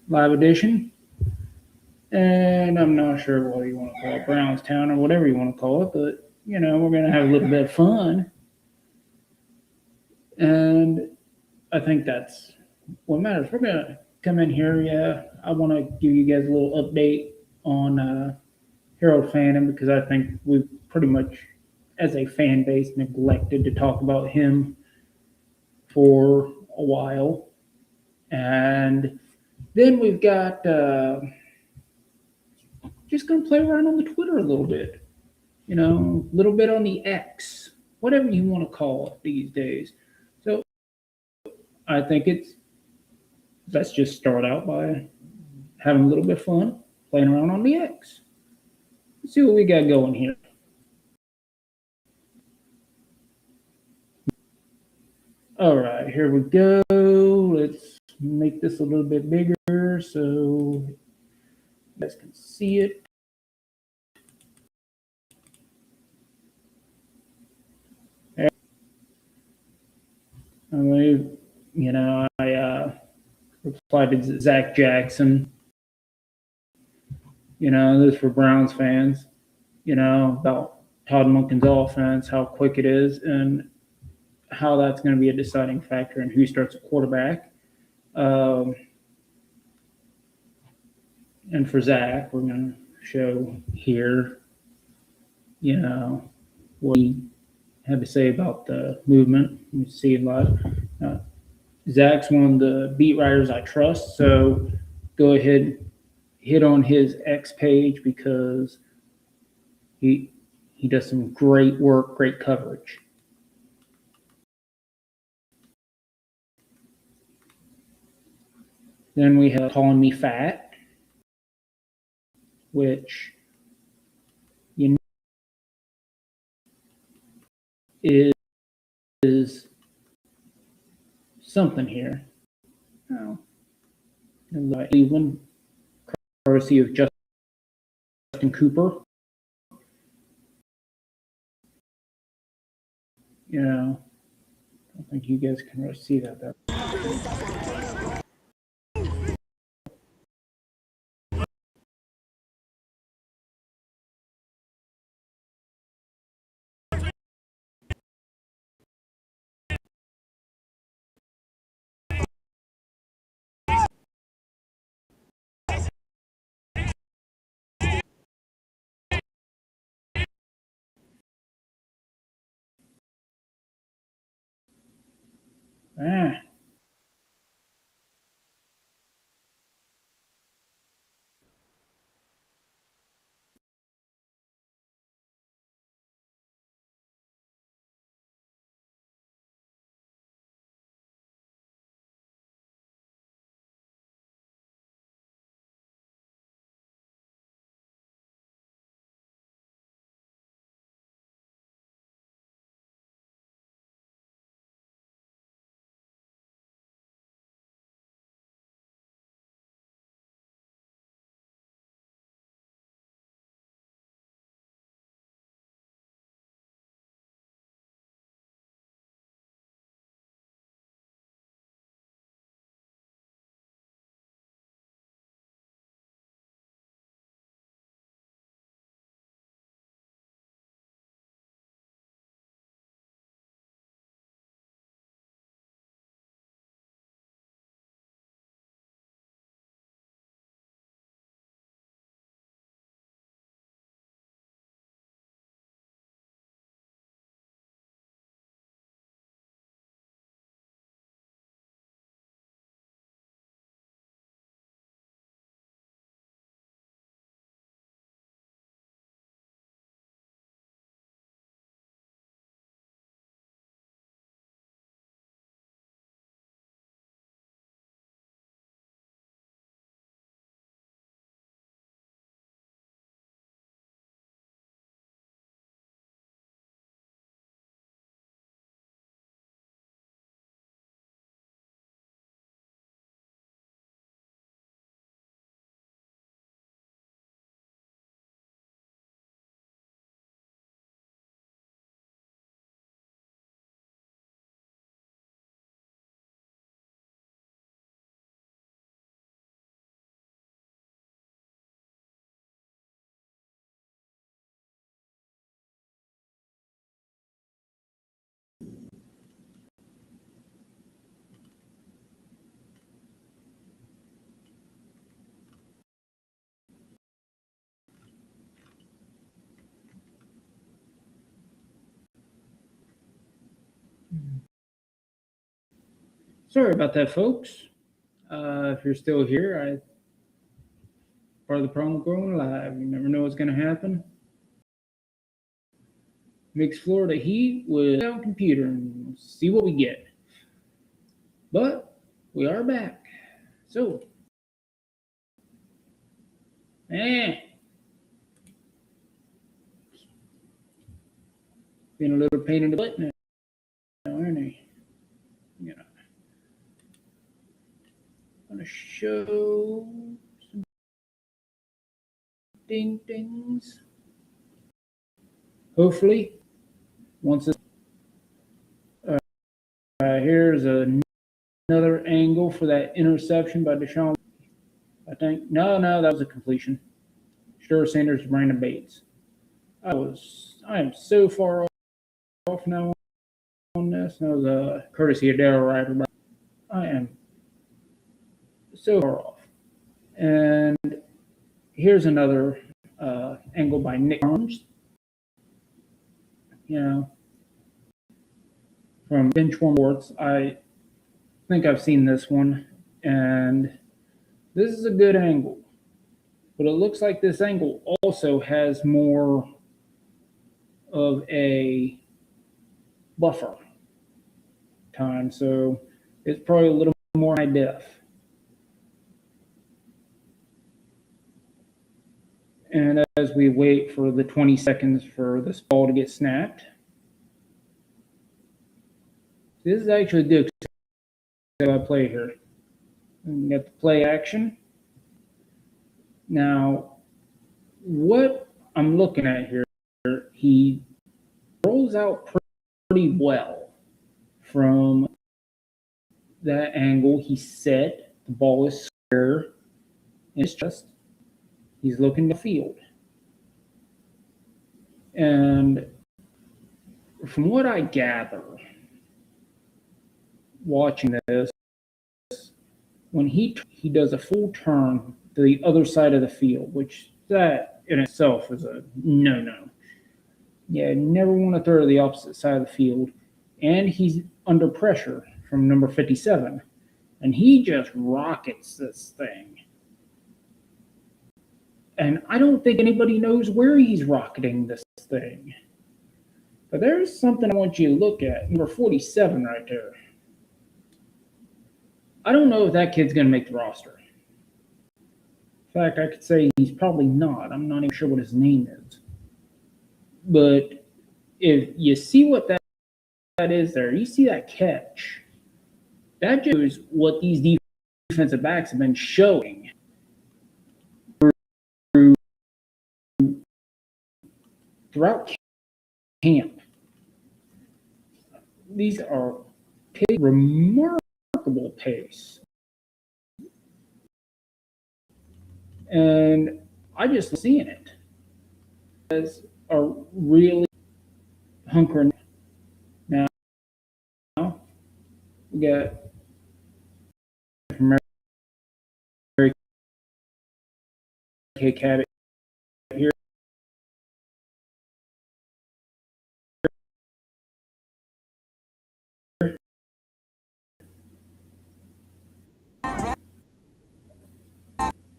live edition. And I'm not sure what you want to call it, Brownstown or whatever you want to call it, but we're going to have a little bit of fun. And I think that's what matters. We're going to come in here. Yeah, I want to give you guys a little update on Harold Fannin because I think we've pretty much, as a fan base, neglected to talk about him for a while. And then we've got just going to play around on the Twitter a little bit, a little bit on the X, whatever you want to call it these days. So I think let's just start out by having a little bit of fun playing around on the X. Let's see what we got going here. All right, here we go. Let's make this a little bit bigger so you guys can see it. I replied to Zach Jackson. This is for Browns fans. About Todd Monken's offense, how quick it is, and how that's going to be a deciding factor in who starts a quarterback. And for Zach, we're going to show here, what he had to say about the movement. You see it live. Zach's one of the beat writers I trust, so go ahead, hit on his X page because he does some great work, great coverage. Then we have Calling Me Fat, which is something here. Oh, Cleveland, courtesy of Justin Cooper. I don't think you guys can really see that though. Ah. Sorry about that, folks. If you're still here, part of the problem with going live. You never know what's going to happen. Mix Florida heat with a computer and see what we get. But we are back. So, being a little pain in the butt now, aren't he? You know, I'm gonna show some things. Hopefully, once it's here's another angle for that interception by Deshaun. I think no, that was a completion. Sure, Sanders, Brandon Bates. I am so far off now on this. That was a courtesy of Darryl Ryder. But I am so far off. And here's another angle by Nick Arms. You know, from Benchwarm Sports. I think I've seen this one, and this is a good angle. But it looks like this angle also has more of a buffer time, so it's probably a little more high def. And as we wait for the 20 seconds for this ball to get snapped, this is actually good play here. We got the play action. Now, what I'm looking at here, he rolls out pretty well from that angle. He's set. The ball is square. It's just he's looking to field. And from what I gather, watching this, when he does a full turn to the other side of the field, which that in itself is a no-no. Yeah, never want to throw to the opposite side of the field. And he's under pressure from number 57. And he just rockets this thing. And I don't think anybody knows where he's rocketing this thing. But there's something I want you to look at. Number 47 right there. I don't know if that kid's going to make the roster. In fact, I could say he's probably not. I'm not even sure what his name is. But if you see what that is there, you see that catch. That shows what these defensive backs have been showing throughout camp. These are remarkable pace. And I just seeing it as are really hunkering. Now we got Mary Kay Cabot here.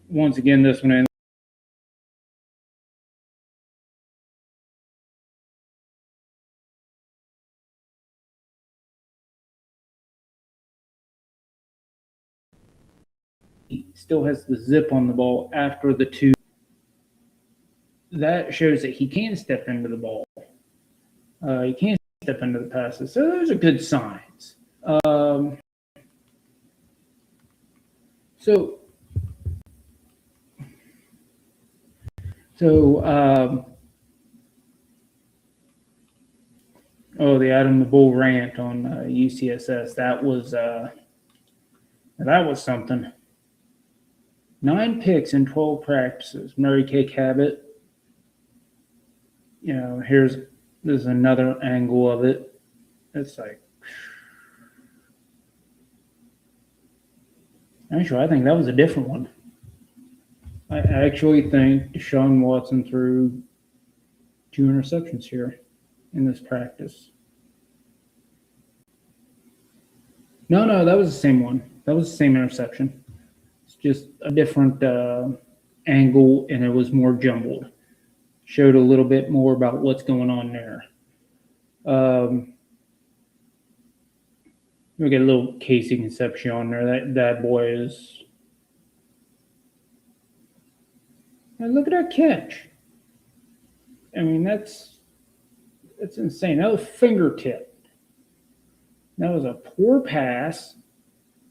Once again, this one in. He still has the zip on the ball after the two. That shows that he can step into the ball. He can step into the passes. So those are good signs. The Adam the Bull rant on UCSS, that was something. 9 picks in 12 practices. Mary Kay Cabot. You know, there's another angle of it. It's like, actually, I think that was a different one. I actually think Deshaun Watson threw 2 interceptions here in this practice. No, that was the same one. That was the same interception. It's just a different angle, and it was more jumbled. Showed a little bit more about what's going on there. We get a little Casey Concepcion there. That boy is. And look at that catch. I mean, that's insane. That was fingertip. That was a poor pass,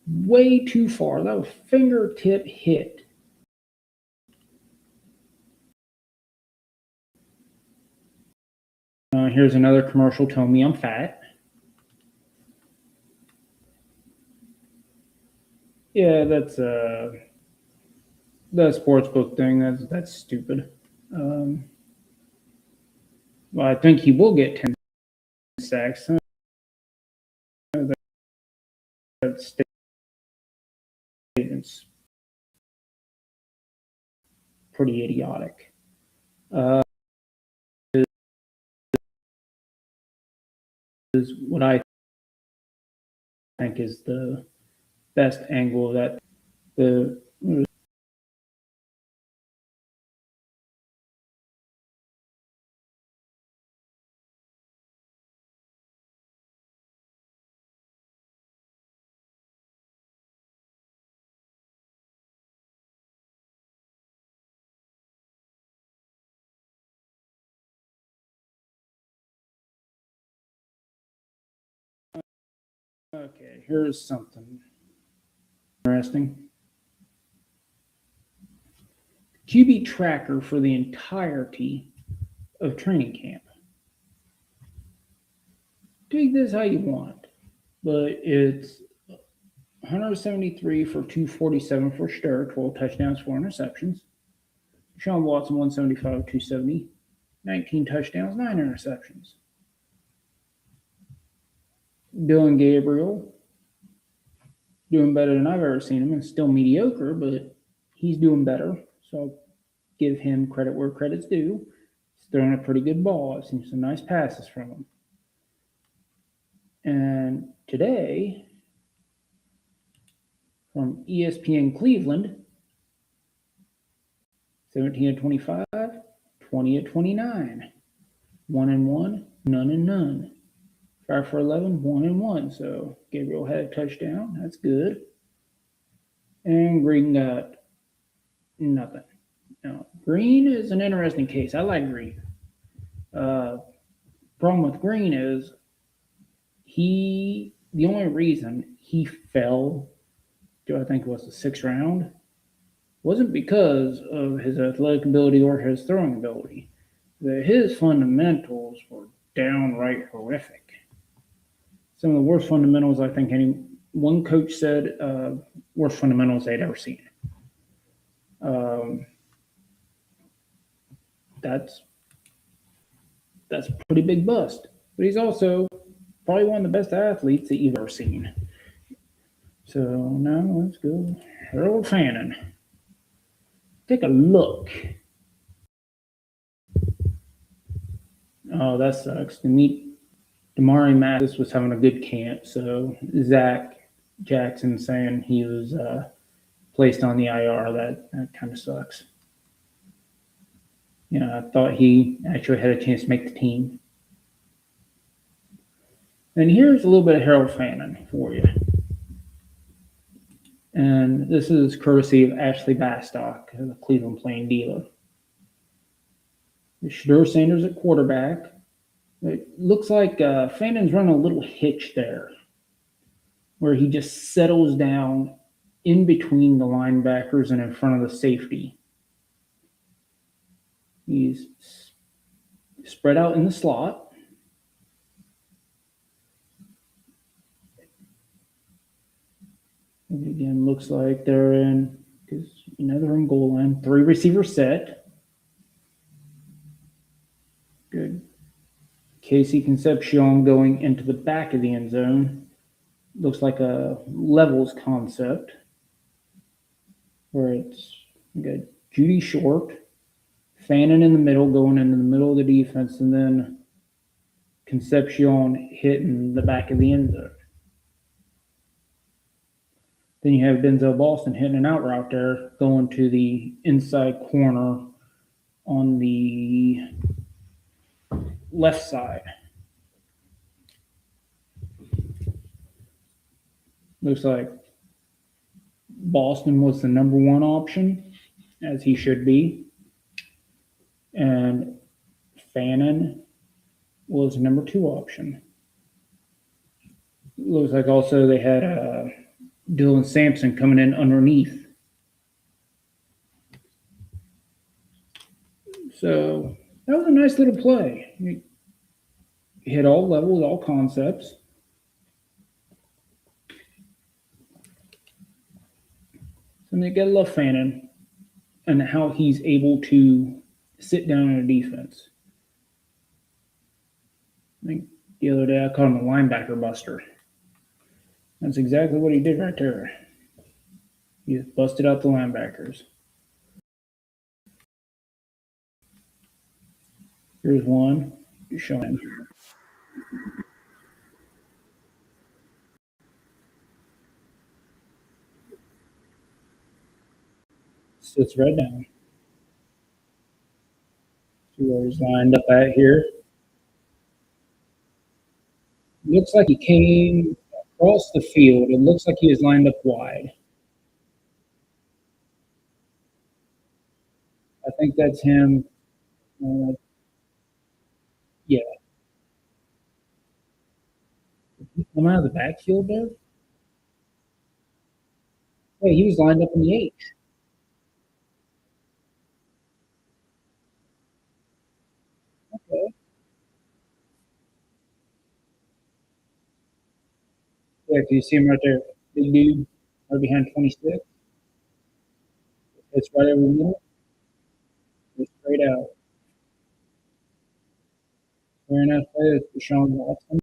way too far. That was fingertip hit. Here's another commercial telling me I'm fat. Yeah, that's the sports book thing. That's stupid. Well, I think he will get 10 sacks. That statement's pretty idiotic. Is what I think is the best angle of that. The Okay, here's something interesting. QB tracker for the entirety of training camp. Take this how you want, but it's 173 for 247 for Stir, 12 touchdowns, 4 interceptions. Sean Watson, 175, 270, 19 touchdowns, 9 interceptions. Dylan Gabriel, doing better than I've ever seen him, and still mediocre, but he's doing better. So I'll give him credit where credit's due. He's throwing a pretty good ball. I've seen some nice passes from him. And today, from ESPN Cleveland, 17 of 25, 20 of 29, 1-1, none and none. 5 for 11, 1-1. So Gabriel had a touchdown. That's good. And Green got nothing. Now, Green is an interesting case. I like Green. Problem with Green is the only reason he fell to, I think it was the 6th round, wasn't because of his athletic ability or his throwing ability. His fundamentals were downright horrific. Some of the worst fundamentals I think one coach said worst fundamentals they'd ever seen. That's a pretty big bust. But he's also probably one of the best athletes that you've ever seen. So now let's go Harold Fannin. Take a look. Oh, that sucks. Damari Mathis was having a good camp, so Zach Jackson saying he was placed on the IR, that kind of sucks. I thought he actually had a chance to make the team. And here's a little bit of Harold Fannin for you. And this is courtesy of Ashley Bastock, the Cleveland Plain dealer. Shedeur Sanders at quarterback. It looks like Fannin's running a little hitch there, where he just settles down in between the linebackers and in front of the safety. He's spread out in the slot. And again, looks like they're in, because they're in goal line. 3 receiver set. Good. Casey Concepcion going into the back of the end zone. Looks like a levels concept, where it's got Judy short, Fannin in the middle, going into the middle of the defense, and then Concepcion hitting the back of the end zone. Then you have Denzel Boston hitting an out route there, going to the inside corner on the left side. Looks like Boston was the number one option, as he should be. And Fannin was number two option. Looks like also they had Dylan Sampson coming in underneath. So that was a nice little play. You hit all levels, all concepts. And you gotta love Fannin and how he's able to sit down in a defense. I think the other day I called him a linebacker buster. That's exactly what he did right there. He just busted out the linebackers. Here's one showing. Sits right down. See where he's lined up at here. Looks like he came across the field. It looks like he was lined up wide. I think that's him. Yeah. Did he come out of the backfield there? Yeah, he was lined up in the 8. Okay. Yeah, can you see him right there? Big dude, right behind 26. It's right over the middle. It's straight out. Very nice play. It's Deshaun Watson.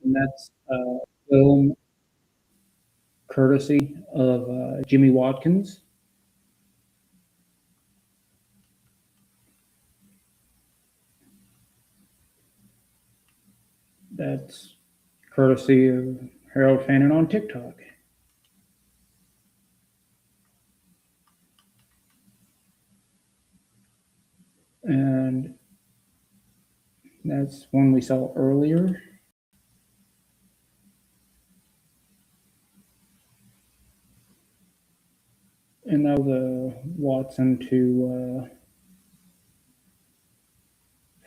And that's film courtesy of Jimmy Watkins. That's courtesy of Harold Fannin on TikTok. And that's one we saw earlier. And now the Watson to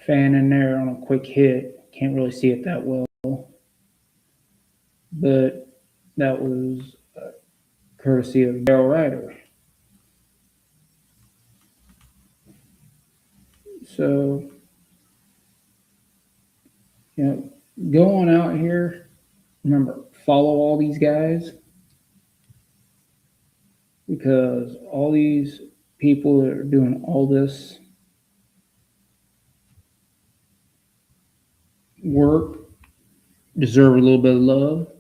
Fannin there on a quick hit. Can't really see it that well. But that was courtesy of Daryl Ryder. So, go on out here. Remember, follow all these guys because all these people that are doing all this work deserve a little bit of love.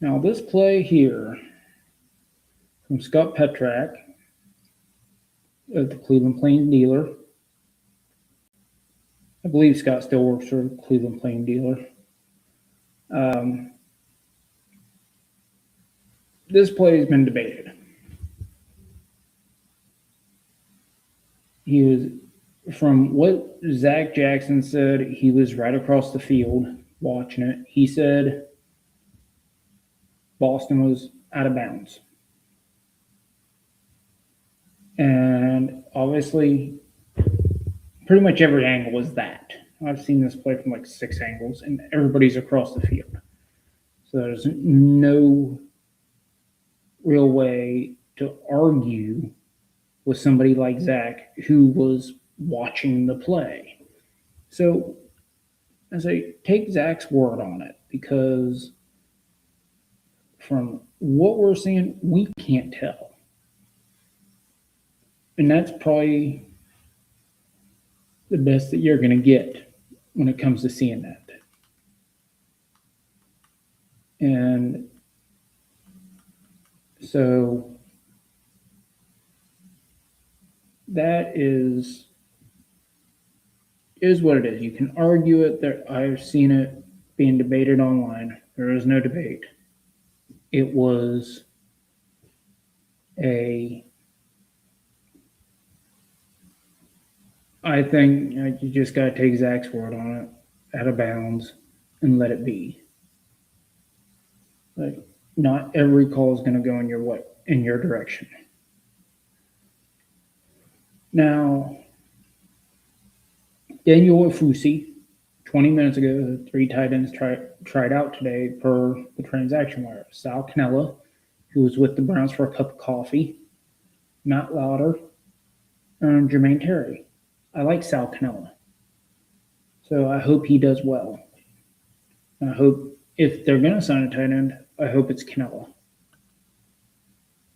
Now, this play here from Scott Petrak of the Cleveland Plain Dealer. I believe Scott still works for Cleveland Plain Dealer. This play has been debated. He was, from what Zach Jackson said, he was right across the field watching it. He said Boston was out of bounds. And obviously, pretty much every angle was that. I've seen this play from like 6 angles, and everybody's across the field. So there's no real way to argue with somebody like Zach who was watching the play. So I say take Zach's word on it because from what we're seeing, we can't tell. And that's probably the best that you're going to get when it comes to seeing that. And so that is what it is. You can argue it. There, I've seen it being debated online. There is no debate. It was I think you just got to take Zach's word on it, out of bounds, and let it be. Like, not every call is going to go in your direction. Now, Daniel Ofusi, 20 minutes ago, the 3 tight ends tried out today per the transaction wire. Sal Cannella, who was with the Browns for a cup of coffee, Matt Lauder, and Jermaine Terry. I like Sal Cannella, so I hope he does well. I hope if they're going to sign a tight end, I hope it's Cannella.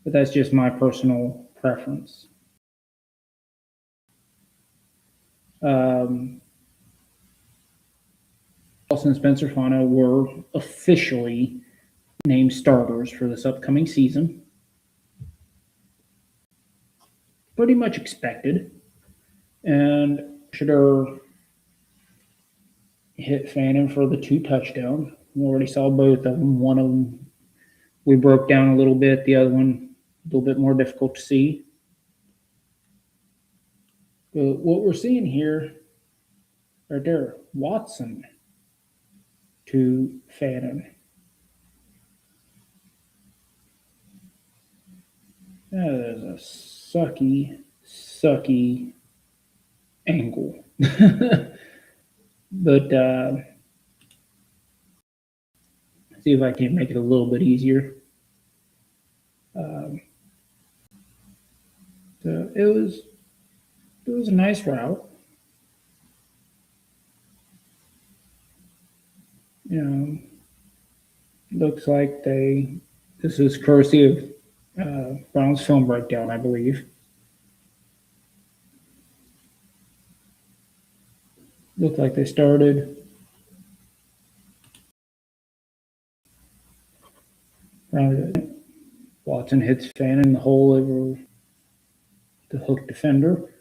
But that's just my personal preference. Austin and Spencer Fano were officially named starters for this upcoming season. Pretty much expected. And Shedeur hit Fannin for the 2 touchdowns. We already saw both of them. One of them we broke down a little bit. The other one a little bit more difficult to see. But what we're seeing here, right there, Watson to Fannin. That is a sucky angle. But see if I can make it a little bit easier. So it was a nice route. Looks like this is courtesy of Brown's Film Breakdown, I believe. Looked like they started Watson hits Fannin in the hole over the hook defender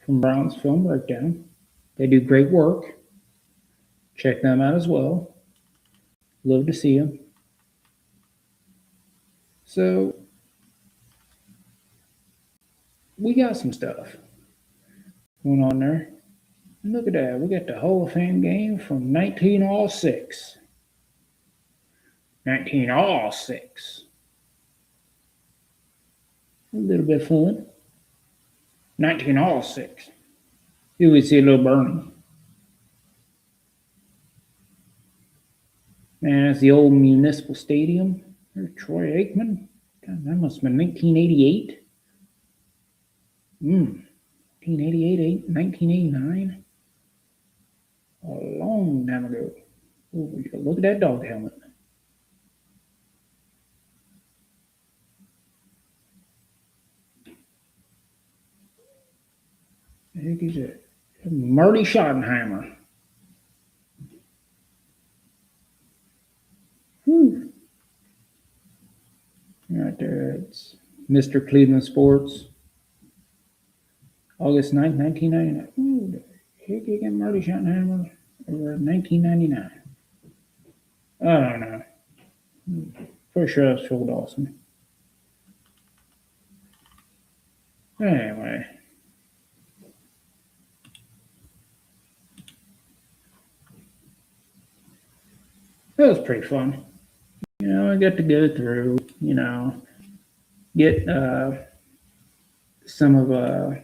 from Brown's Film Breakdown. They do great work. Check them out as well. Love to see them. So we got some stuff going on there. And look at that. We got the Hall of Fame game from 1906. 1906. A little bit fun. 1906. Here we see a little Bernie. Man, that's the old Municipal Stadium. There's Troy Aikman. God, that must have been 1988. 1988, 1989. A long time ago. Ooh, look at that dog helmet. I think he's a Marty Schottenheimer. Whew. Right there, it's Mr. Cleveland Sports. August 9th, 1999. Ooh, the heck you get Marty Schottenheimer over 1999. I don't know. Pretty sure that's Phil Dawson. Anyway. That was pretty fun. I got to go through, get some of our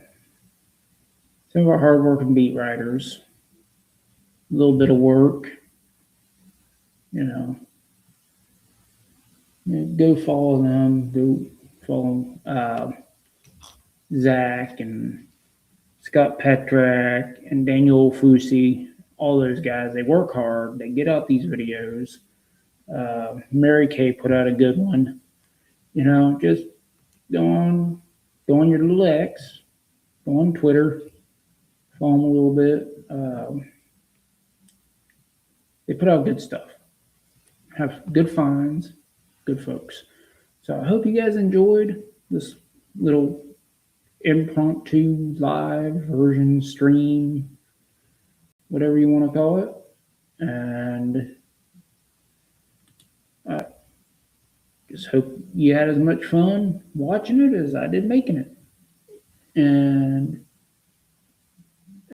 hardworking beat writers, a little bit of work, go follow them, go follow Zach and Scott Petrak and Daniel Ofusi, all those guys. They work hard. They get out these videos. Mary Kay put out a good one. Just go on your little X, go on Twitter, follow them a little bit. They put out good stuff. Have good finds, good folks. So I hope you guys enjoyed this little impromptu live version stream, whatever you want to call it. And I just hope you had as much fun watching it as I did making it. And